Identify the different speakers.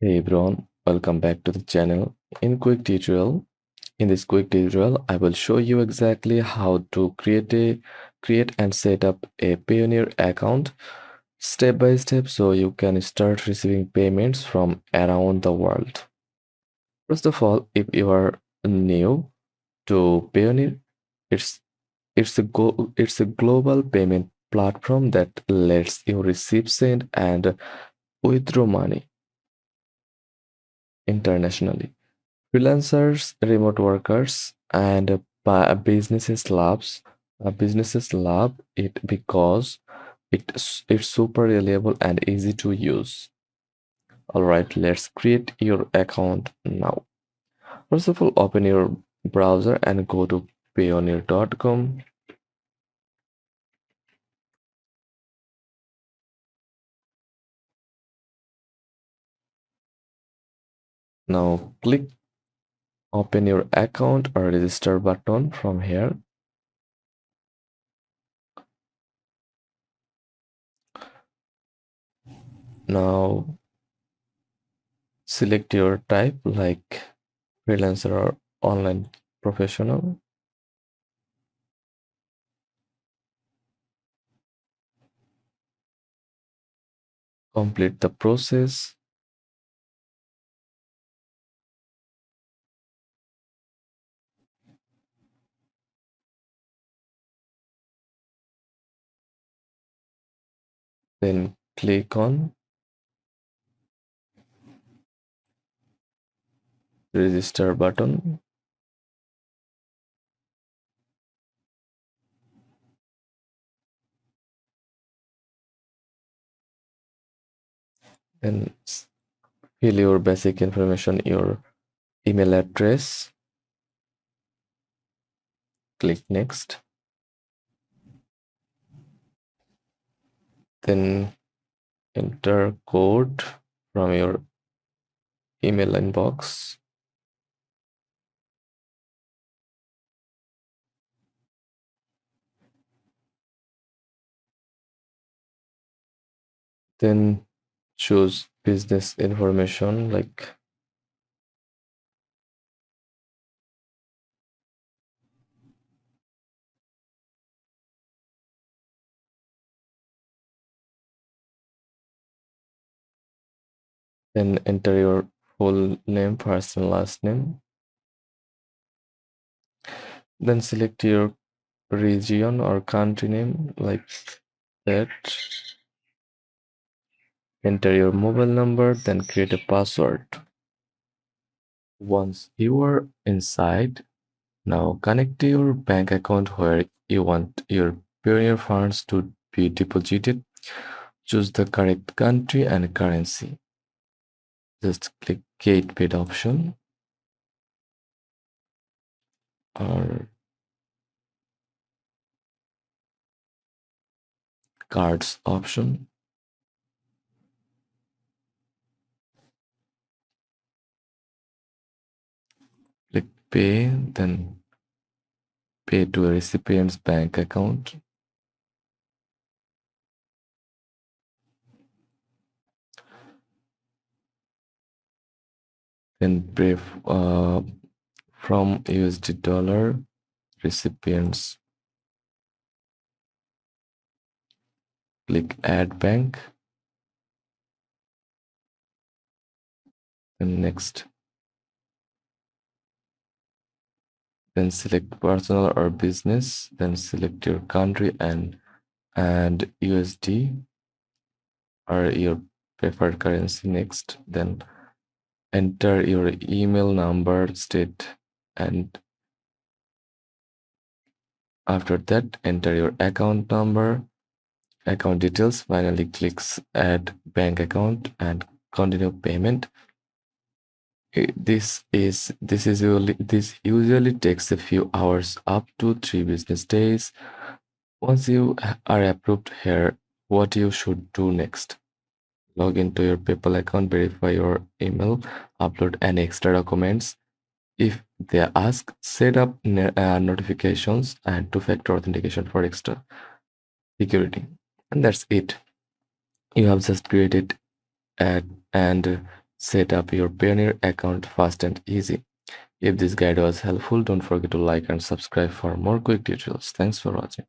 Speaker 1: Hey everyone, welcome back to the channel. In this quick tutorial, I will show you exactly how to create and set up a Payoneer account step by step so you can start receiving payments from around the world. First of all, if you are new to Payoneer, it's it's a global payment platform that lets you receive, send, and withdraw money internationally. Freelancers, remote workers, and businesses love it because it's super reliable and easy to use. All right, let's create your account now. First of all, open your browser and go to payoneer.com. Now click open your account or register button from here. Now select your type like freelancer or online professional. Complete the process. Then click on register button. Then fill your basic information, your email address. Click next. Then enter code from your email inbox. Then choose business information like then enter your full name, first and last name. Then select your region or country name like that. Enter your mobile number, then create a password. Once you are inside, now connect to your bank account where you want your Payoneer funds to be deposited. Choose the correct country and currency. Just click Get Paid option or Cards option. Click Pay, then pay to a recipient's bank account. Then pay from USD dollar recipients. Click Add Bank. Then next. Then select personal or business. Then select your country and USD or your preferred currency next. Then enter your email number, state, and after that enter your account number, account details. Finally clicks add bank account and continue payment. This usually takes a few hours, up to 3 business days. Once you are approved here, what you should do next? Log into your PayPal account, verify your email, upload any extra documents. If they ask, set up notifications and two-factor authentication for extra security. And that's it. You have just created and set up your Payoneer account fast and easy. If this guide was helpful, don't forget to like and subscribe for more quick tutorials. Thanks for watching.